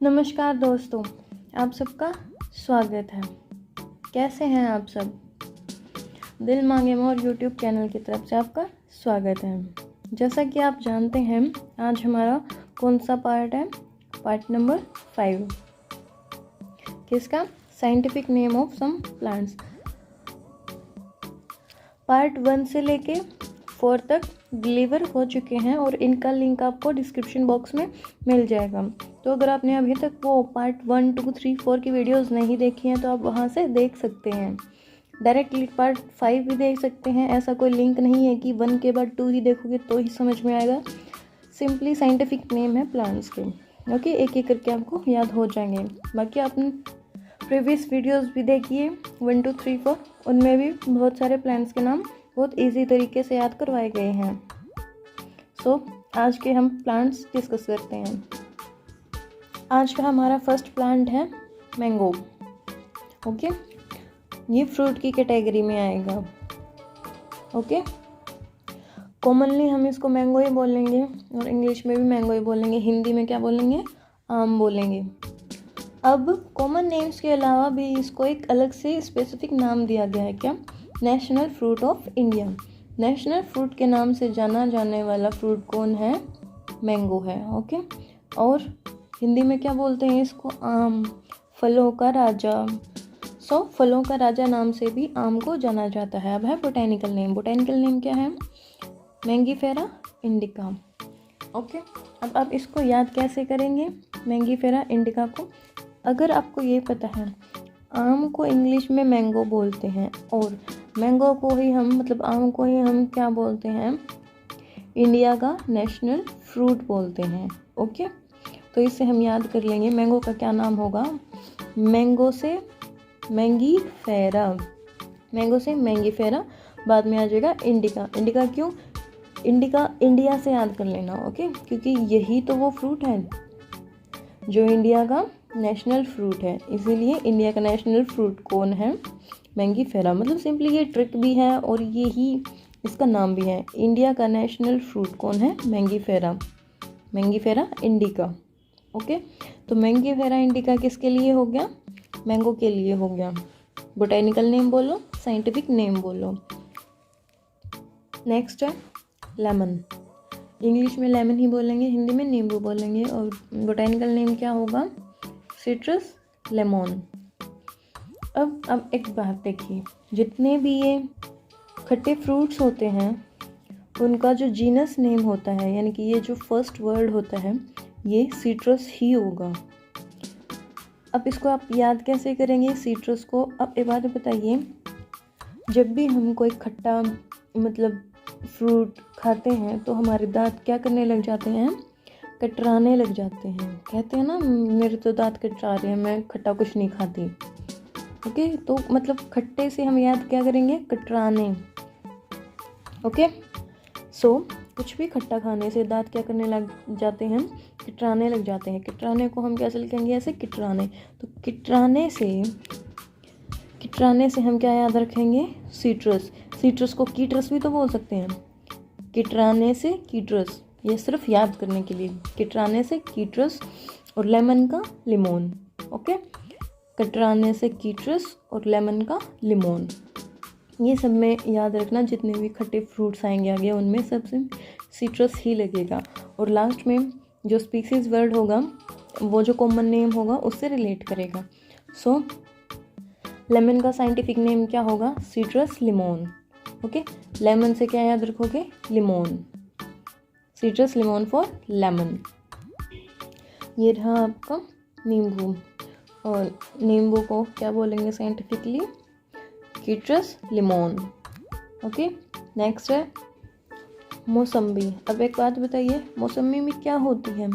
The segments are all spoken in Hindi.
नमस्कार दोस्तों, आप सबका स्वागत है। कैसे हैं आप सब? दिल मांगे मोर यूट्यूब चैनल की तरफ से आपका स्वागत है। जैसा कि आप जानते हैं, आज हमारा कौन सा पार्ट है? Part number 5। किसका? Scientific name of some plants. Part 1 से लेके 4 तक डिलीवर हो चुके हैं और इनका लिंक आपको डिस्क्रिप्शन बॉक्स में मिल जाएगा। तो अगर आपने अभी तक वो पार्ट 1, 2, 3, 4 की वीडियोस नहीं देखी हैं तो आप वहाँ से देख सकते हैं। डायरेक्टली पार्ट 5 भी देख सकते हैं। ऐसा कोई लिंक नहीं है कि 1 के बाद 2 ही देखोगे तो ही समझ में आएगा। सिंपली साइंटिफिक नेम है प्लांट्स के। ओके, एक एक करके आपको याद हो जाएंगे। बाकी आपने प्रीवियस वीडियोस भी देखिए 1, 2, 3, 4, उनमें भी बहुत सारे प्लांट्स के नाम बहुत इजी तरीके से याद करवाए गए हैं। सो आज के हम प्लांट्स डिस्कस करते हैं। आज का हमारा फर्स्ट प्लांट है मैंगो। ओके, ये फ्रूट की कैटेगरी में आएगा। ओके, कॉमनली हम इसको मैंगो ही बोलेंगे और इंग्लिश में भी मैंगो ही बोलेंगे। हिंदी में क्या बोलेंगे? आम बोलेंगे। अब कॉमन नेम्स के अलावा भी इसको एक अलग से स्पेसिफिक नाम दिया गया है। क्या? National fruit of India. National fruit के नाम से जाना जाने वाला फ्रूट कौन है? मैंगो है। ओके, और हिंदी में क्या बोलते हैं इसको? आम, फलों का राजा। फलों का राजा नाम से भी आम को जाना जाता है। अब है बोटेनिकल नेम। बोटेनिकल नेम क्या है? Mangifera indica. ओके, अब आप इसको याद कैसे करेंगे मैंगीफेरा इंडिका को? अगर आपको ये पता है आम को इंग्लिश में मैंगो बोलते हैं और मैंगो को ही हम आम को ही हम क्या बोलते हैं? इंडिया का नेशनल फ्रूट बोलते हैं। ओके, तो इससे हम याद कर लेंगे मैंगो का क्या नाम होगा? मैंगो से मैंगीफेरा। मैंगो से मैंगीफेरा, बाद में आ जाएगा इंडिका। इंडिका क्यों? इंडिका इंडिया से याद कर लेना। ओके, क्योंकि यही तो वो फ्रूट है जो इंडिया का नेशनल फ्रूट है, इसीलिए इंडिया का नेशनल फ्रूट कौन है? मैंगीफेरा। सिंपली ये ट्रिक भी है और यही इसका नाम भी है। इंडिया का नेशनल फ्रूट कौन है? मैंगीफेरा। Mangifera indica. ओके, तो मैंगीफेरा इंडिका किसके लिए हो गया? मैंगो के लिए हो गया। बोटेनिकल नेम बोलो, साइंटिफिक नेम बोलो। नेक्स्ट है लेमन। इंग्लिश में लेमन ही बोलेंगे, हिंदी में नींबू बोलेंगे। और बोटेनिकल नेम क्या होगा? Citrus lemon. अब एक बात देखिए, जितने भी ये खट्टे फ्रूट्स होते हैं उनका जो जीनस नेम होता है, यानी कि ये जो फर्स्ट वर्ड होता है, ये सिट्रस ही होगा। अब इसको आप याद कैसे करेंगे सिट्रस को? अब एक बात बताइए, जब भी हम कोई खट्टा फ्रूट खाते हैं तो हमारे दांत क्या करने लग जाते हैं? कटराने लग जाते हैं। कहते हैं ना, मेरे तो दांत कटरा रहे हैं, मैं खट्टा कुछ नहीं खाती। ओके, तो खट्टे से हम याद क्या करेंगे? कटराने। ओके, कुछ भी खट्टा खाने से दांत क्या करने लग जाते हैं? किटराने लग जाते हैं। किटराने को हम कैसे लिखेंगे? ऐसे, किटराने। तो किटराने से हम क्या याद रखेंगे? सिट्रस। सिट्रस को कीट्रस भी तो बोल सकते हैं। किटराने से कीट्रस, ये सिर्फ याद करने के लिए। किटराने से कीट्रस और लेमन का लिमोन। ओके, कटराने से कीट्रस और लेमन का लिमोन। ये सब में याद रखना, जितने भी खट्टे फ्रूट्स आएंगे आगे उनमें सबसे सिट्रस ही लगेगा। और लास्ट में जो स्पीसीज वर्ड होगा वो जो कॉमन नेम होगा उससे रिलेट करेगा। लेमन का साइंटिफिक नेम क्या होगा? सिट्रस लिमोन। ओके, लेमन से क्या याद रखोगे? Limon. Citrus limon for lemon. ये रहा आपका नींबू, और नींबू को क्या बोलेंगे scientifically? Citrus limon. Okay, next है मौसम्बी। अब एक बात बताइए, मौसम्बी में क्या होती है?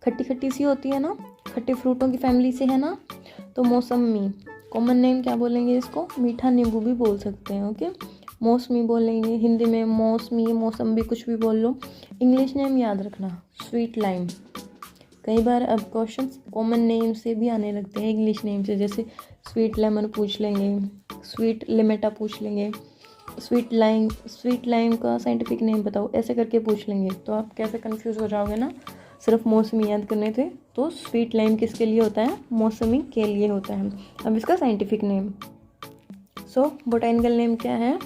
खट्टी खट्टी सी होती है ना, खट्टे फ्रूटों की फैमिली से है ना। तो मौसम्बी, कॉमन नेम क्या बोलेंगे इसको? मीठा नींबू भी बोल सकते हैं। ओके, मौसमी बोलेंगे, हिंदी में मौसमी, मौसम्बी, कुछ भी बोल लो। इंग्लिश नेम याद रखना, स्वीट लाइम। कई बार अब क्वेश्चन कॉमन नेम से भी आने लगते हैं इंग्लिश नेम से, जैसे स्वीट लेमन पूछ लेंगे, स्वीट लिमेटा पूछ लेंगे, स्वीट लाइम का साइंटिफिक नेम बताओ, ऐसे करके पूछ लेंगे। तो आप कैसे कंफ्यूज हो जाओगे ना। सिर्फ मौसमी याद करने थे, तो स्वीट लाइम किसके लिए होता है? मौसमी के लिए होता है। अब इसका साइंटिफिक नेम, सो बोटेनिकल नेम क्या है?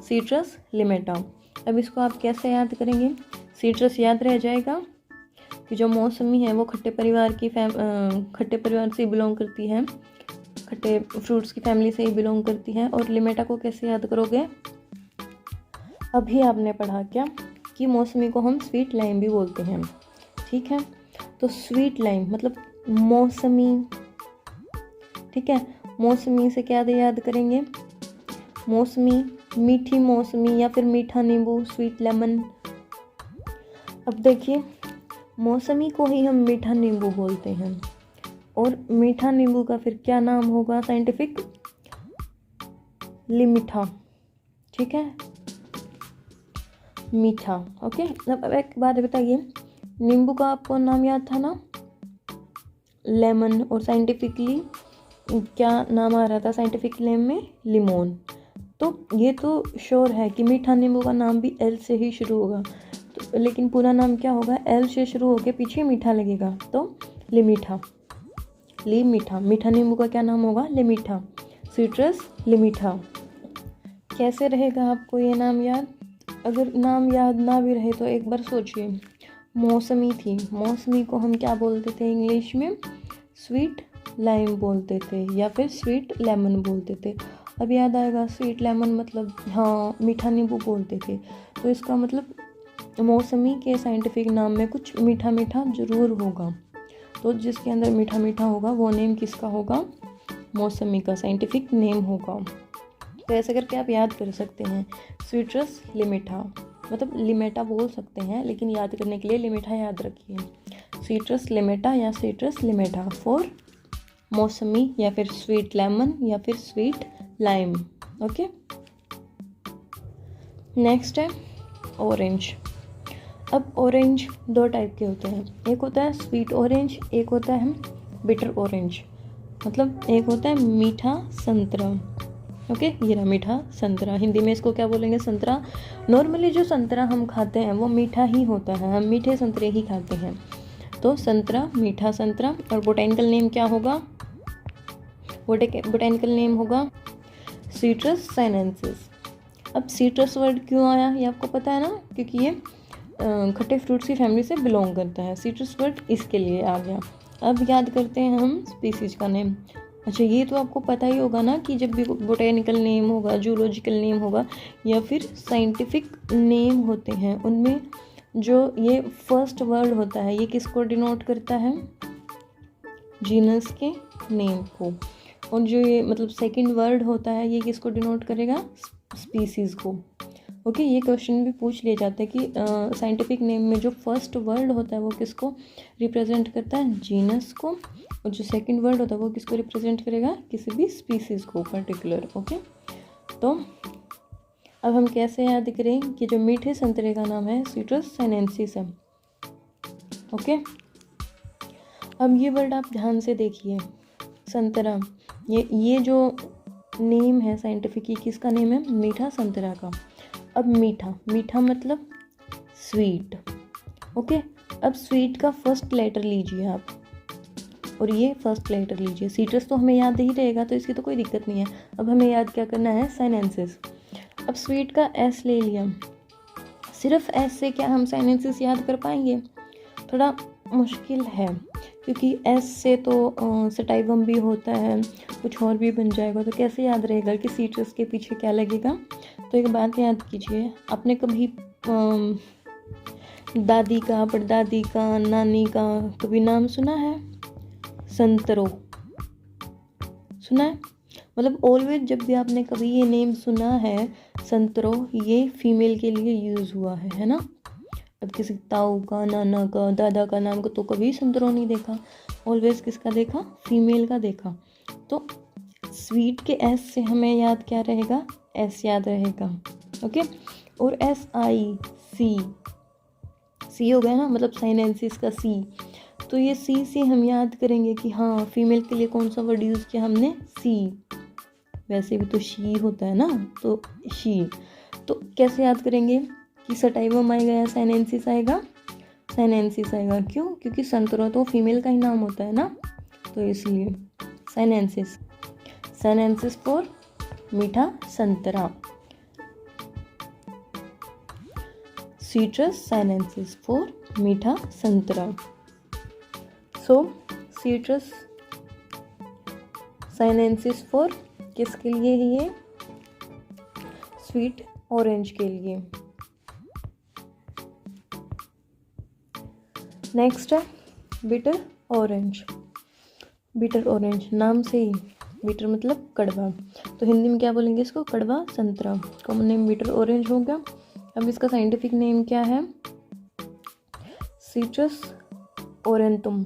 सीट्रस लिमेटा। अब इसको आप कैसे याद करेंगे? सीट्रस याद रह जाएगा कि जो मौसमी है वो खट्टे परिवार से बिलोंग करती है, खट्टे फ्रूट्स की फैमिली से ही बिलोंग करती है। और लिमेटा को कैसे याद करोगे? अभी आपने पढ़ा क्या कि मौसमी को हम स्वीट लाइम भी बोलते हैं, ठीक है। तो स्वीट लाइम मतलब मौसमी, ठीक है। मौसमी से क्या याद करेंगे? मौसमी, मीठी मौसमी या फिर मीठा नींबू, स्वीट लेमन। अब देखिए, मौसमी को ही हम मीठा नींबू बोलते हैं, और मीठा नींबू का फिर क्या नाम होगा साइंटिफिक? लिमिठा, ठीक है, मीठा। ओके। अब एक बात बताइए, नींबू का आपको नाम याद था ना? लेमन। और साइंटिफिकली क्या नाम आ रहा था साइंटिफिक नेम में? लिमोन। तो ये तो श्योर है कि मीठा नींबू का नाम भी एल से ही शुरू होगा, तो लेकिन पूरा नाम क्या होगा? एल से शुरू होकर पीछे मीठा लगेगा, तो लिमीठा। लिमीठा। मीठा नींबू का क्या नाम होगा? लिमीठा, सीट्रस लिमीठा। कैसे रहेगा आपको ये नाम याद? अगर नाम याद ना भी रहे तो एक बार सोचिए, मौसमी थी, मौसमी को हम क्या बोलते थे इंग्लिश में? स्वीट लाइम बोलते थे या फिर स्वीट लेमन बोलते थे। अब याद आएगा स्वीट लेमन मतलब, हाँ, मीठा नींबू बोलते थे। तो इसका मतलब मौसमी के साइंटिफिक नाम में कुछ मीठा मीठा ज़रूर होगा, तो जिसके अंदर मीठा मीठा होगा वो नेम किसका होगा? मौसमी का साइंटिफिक नेम होगा। तो ऐसे करके आप याद कर सकते हैं, सीट्रस लिमेटा, मतलब लिमेटा बोल सकते हैं, लेकिन याद करने के लिए लिमेटा याद रखिए। सीट्रस लिमेटा या सीट्रस लिमेटा फॉर मौसमी या फिर स्वीट लेमन या फिर स्वीट लाइम। ओके। नेक्स्ट है ऑरेंज। अब ऑरेंज दो टाइप के होते हैं, एक होता है स्वीट ऑरेंज, एक होता है बिटर ऑरेंज, मतलब एक होता है मीठा संतरा। ओके, ये रहा मीठा संतरा। हिंदी में इसको क्या बोलेंगे? संतरा। नॉर्मली जो संतरा हम खाते हैं वो मीठा ही होता है, हम मीठे संतरे ही खाते हैं, तो संतरा, मीठा संतरा। और बोटेनिकल नेम क्या होगा? बोटेनिकल नेम होगा सीट्रस साइनेंसिस। अब सीट्रस वर्ड क्यों आया ये आपको पता है ना, क्योंकि ये खट्टे फ्रूट्स की फैमिली से बिलोंग करता है, सीट्रस वर्ड इसके लिए आ गया। अब याद करते हैं हम स्पीसीज का नेम। अच्छा, ये तो आपको पता ही होगा ना कि जब भी बोटेनिकल नेम होगा, जूलॉजिकल नेम होगा या फिर साइंटिफिक नेम होते हैं, उनमें जो ये फर्स्ट वर्ड होता है ये किसको डिनोट करता है? जीनस के नेम को। और जो ये मतलब सेकंड वर्ड होता है ये किसको डिनोट करेगा? स्पीसीज़ को। ओके, ये क्वेश्चन भी पूछ लिया जाता है कि साइंटिफिक नेम में जो फर्स्ट वर्ड होता है वो किसको रिप्रेजेंट करता है? जीनस को। और जो सेकंड वर्ड होता है वो किसको रिप्रेजेंट करेगा? किसी भी स्पीसीज़ को पर्टिकुलर। ओके, तो अब हम कैसे याद करें कि जो मीठे संतरे का नाम है सीट्रस साइनेंसिस है। ओके, अब ये वर्ड आप ध्यान से देखिए, संतरा, ये जो नेम है साइंटिफिक, ये किसका नेम है? मीठा संतरा का। अब मीठा, मीठा मतलब स्वीट। ओके, अब स्वीट का फर्स्ट लेटर लीजिए आप, और ये फर्स्ट लेटर लीजिए। सीट्रस तो हमें याद ही रहेगा, तो इसकी तो कोई दिक्कत नहीं है। अब हमें याद क्या करना है? साइनेंसिस। अब स्वीट का एस ले लिया, सिर्फ एस से क्या हम साइनेंसिस याद कर पाएंगे? थोड़ा मुश्किल है, क्योंकि एस से तो सटाइवम भी होता है, कुछ और भी बन जाएगा, तो कैसे याद रहेगा कि सीट्रस के पीछे क्या लगेगा? तो एक बात याद कीजिए, आपने कभी दादी का, परदादी का, नानी का कभी नाम सुना है? संतरो सुना है? मतलब ऑलवेज जब भी आपने कभी ये नेम सुना है संतरो, ये फीमेल के लिए यूज़ हुआ है ना? अब किसी ताऊ का, नाना का, दादा का नाम को तो कभी संतरो नहीं देखा, ऑलवेज किसका देखा? फीमेल का देखा। तो स्वीट के एस से हमें याद क्या रहेगा? एस याद रहेगा। ओके, और सी हो गया ना, मतलब साइनेंसिस का सी। तो ये सी से हम याद करेंगे कि हाँ, फीमेल के लिए कौन सा वर्ड यूज़ किया हमने? सी। वैसे भी तो शी होता है ना, तो शी। तो कैसे याद करेंगे कि सटाइवम आएगा या साइनेंसिस आएगा? साइनेंसिस आएगा। क्यों? क्योंकि संतरा तो फीमेल का ही नाम होता है ना, तो इसलिए साइनेंसिस। साइनेंसिस फॉर मीठा संतरा। सिट्रस साइनेंसिस फॉर मीठा संतरा। सो सिट्रस साइनेंसिस फॉर किसके लिए है ये? स्वीट ऑरेंज के लिए। नेक्स्ट है बिटर ऑरेंज। बिटर ऑरेंज नाम से ही, बिटर मतलब कड़वा, तो हिंदी में क्या बोलेंगे इसको? कड़वा संतरा। कॉमन नेम बिटर ऑरेंज हो गया। अब इसका साइंटिफिक नेम क्या है? सिट्रस ओरेंटुम।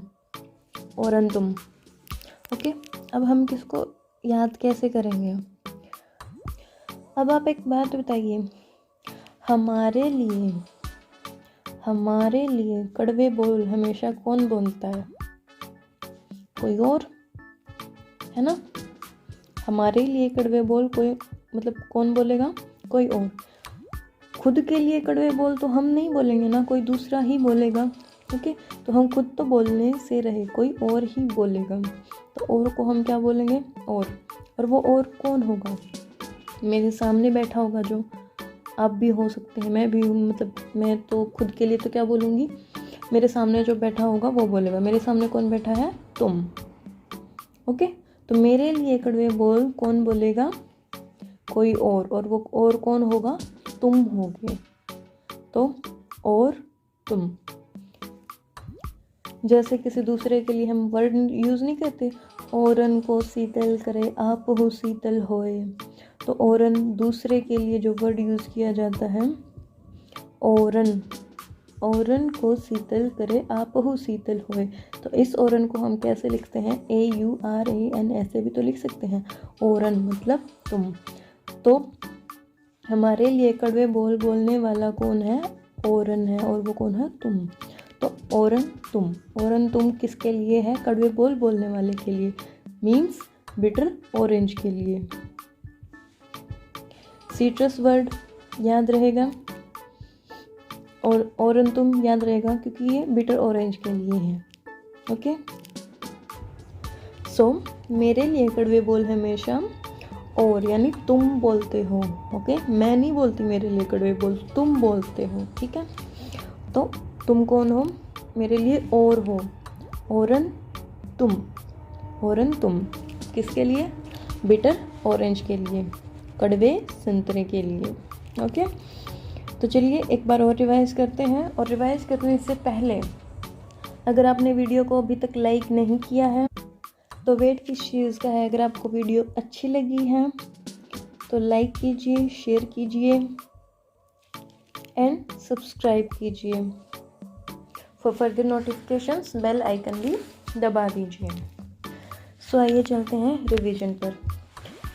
ओरेंटुम। ओके, अब हम किसको याद कैसे करेंगे? अब आप एक बात बताइए, हमारे लिए कड़वे बोल हमेशा कौन बोलता है? कोई और, है ना? हमारे लिए कड़वे बोल कोई, मतलब कौन बोलेगा? कोई और। खुद के लिए कड़वे बोल तो हम नहीं बोलेंगे ना, कोई दूसरा ही बोलेगा। ओके, तो हम खुद तो बोलने से रहे, कोई और ही बोलेगा। तो और को हम क्या बोलेंगे? और वो और कौन होगा? मेरे सामने बैठा होगा जो, आप भी हो सकते हैं, मैं भी हूँ, मतलब मैं तो खुद के लिए तो क्या बोलूँगी? मेरे सामने जो बैठा होगा वो बोलेगा। मेरे सामने कौन बैठा है? तुम। ओके, तो मेरे लिए कड़वे बोल कौन बोलेगा? कोई और वो और कौन होगा? तुम होगे। तो और तुम। जैसे किसी दूसरे के लिए हम वर्ड यूज़ नहीं करते, औरन को शीतल करे आप हो शीतल होए। तो औरन दूसरे के लिए जो वर्ड यूज़ किया जाता है, औरन, औरन को शीतल करे आप हो शीतल होए। तो इस औरन को हम कैसे लिखते हैं? AURAN, ऐसे भी तो लिख सकते हैं। औरन मतलब तुम। तो हमारे लिए कड़वे बोल बोलने वाला कौन है? औरन है, और वो कौन है? तुम। तो औरन तुम। औरन तुम किसके लिए है? कड़वे बोल बोलने वाले के लिए, मीन्स बिटर ऑरेंज के लिए। सिट्रस वर्ड याद रहेगा और औरन तुम याद रहेगा, क्योंकि ये बिटर ऑरेंज के लिए है। ओके, सो मेरे लिए कड़वे बोल हमेशा और, यानी तुम बोलते हो। ओके, मैं नहीं बोलती मेरे लिए कड़वे बोल, तुम बोलते हो। ठीक है, तो तुम कौन हो? मेरे लिए और हो। औरन तुम। औरन तुम किसके लिए? बिटर ऑरेंज के लिए, कड़वे संतरे के लिए। ओके, तो चलिए एक बार और रिवाइज करते हैं। और रिवाइज करने से पहले, अगर आपने वीडियो को अभी तक लाइक नहीं किया है तो वेट किस चीज़ का है? अगर आपको वीडियो अच्छी लगी है तो लाइक कीजिए, शेयर कीजिए एंड सब्सक्राइब कीजिए। For further notifications bell icon भी दबा दीजिए। सो आइए चलते हैं रिवीजन पर।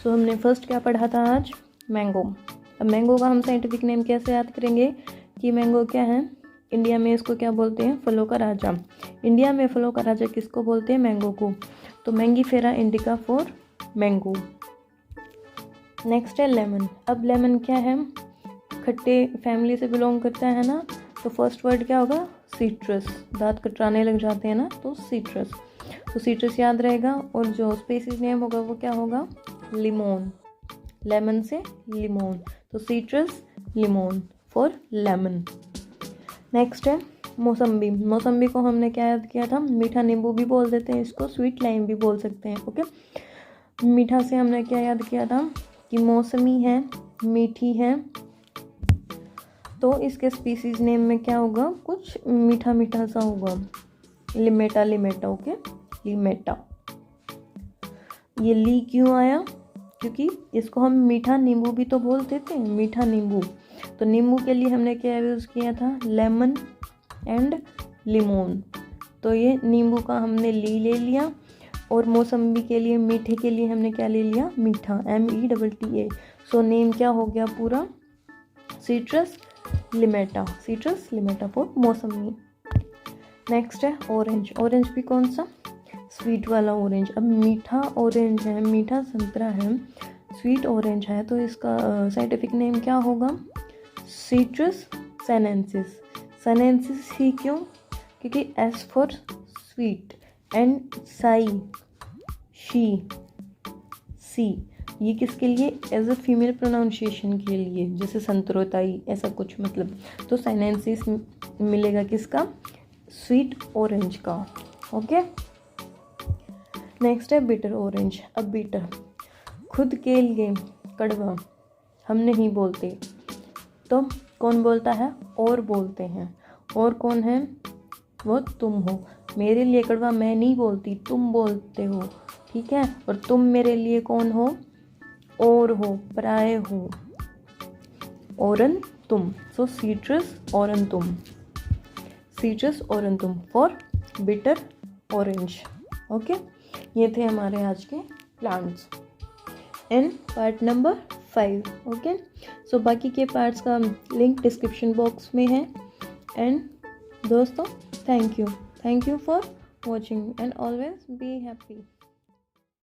सो हमने फर्स्ट क्या पढ़ा था आज? मैंगो। अब मैंगो का हम साइंटिफिक नेम कैसे याद करेंगे कि मैंगो क्या है? इंडिया में इसको क्या बोलते हैं? फलों का राजा। इंडिया में फलों का राजा किसको बोलते हैं? मैंगो को। तो Mangifera indica for mango. Next है लेमन। अब लेमन क्या है? खट्टे फैमिली से बिलोंग करता है ना, तो फर्स्ट वर्ड क्या होगा? सिट्रस। दांत कटराने लग जाते हैं ना, तो सिट्रस। तो सिट्रस याद रहेगा। और जो स्पीसीज नेम होगा वो क्या होगा? लिमोन। लेमन से लिमोन, तो citrus limon for lemon. Next है मौसम्बी। मौसम्बी को हमने क्या याद किया था? मीठा नींबू भी बोल देते हैं इसको, स्वीट लाइम भी बोल सकते हैं। ओके, मीठा से हमने क्या याद किया था कि मौसमी है, मीठी है, तो इसके स्पीसीज नेम में क्या होगा? कुछ मीठा मीठा सा होगा। लिमेटा। लिमेटा। ओके, लिमेटा। ये ली क्यों आया? क्योंकि इसको हम मीठा नींबू भी तो बोल देते हैं, मीठा नींबू। तो नींबू के लिए हमने क्या यूज़ किया था? Lemon and limon. तो ये नींबू का हमने ली ले लिया। और मौसम्बी के लिए, मीठे के लिए हमने क्या ले लिया? मीठा, META। सो नेम क्या हो गया पूरा? Citrus लिमेटा। Citrus लिमेटा for mosambi. Next है ऑरेंज। ऑरेंज भी कौन सा? स्वीट वाला ऑरेंज। अब मीठा ऑरेंज है, मीठा संतरा है, स्वीट ऑरेंज है, तो इसका साइंटिफिक नेम क्या होगा? Citrus sinensis. साइनेंसिस ही क्यों? क्योंकि एस फॉर स्वीट एंड साई, शी, सी, ये किसके लिए? एज अ फीमेल प्रोनाउंसिएशन के लिए, जैसे संतरोताई ऐसा कुछ मतलब। तो साइनेंसिस मिलेगा किसका? स्वीट ऑरेंज का। ओके, नेक्स्ट है बिटर ऑरेंज। अब बिटर खुद के लिए कड़वा हम नहीं बोलते, तो कौन बोलता है? और बोलते हैं। और कौन है? वो तुम हो। मेरे लिए कड़वा मैं नहीं बोलती, तुम बोलते हो, ठीक है। और तुम मेरे लिए कौन हो? और हो, पराये हो। औरन तुम, सो सीट्रस औरन तुम, सीट्रस औरन तुम फॉर बिटर ऑरेंज। ओके, ये थे हमारे आज के plants and part number 5। Okay, so बाकी के पार्ट्स का लिंक डिस्क्रिप्शन बॉक्स में है। एंड दोस्तों, thank you for watching and always be happy.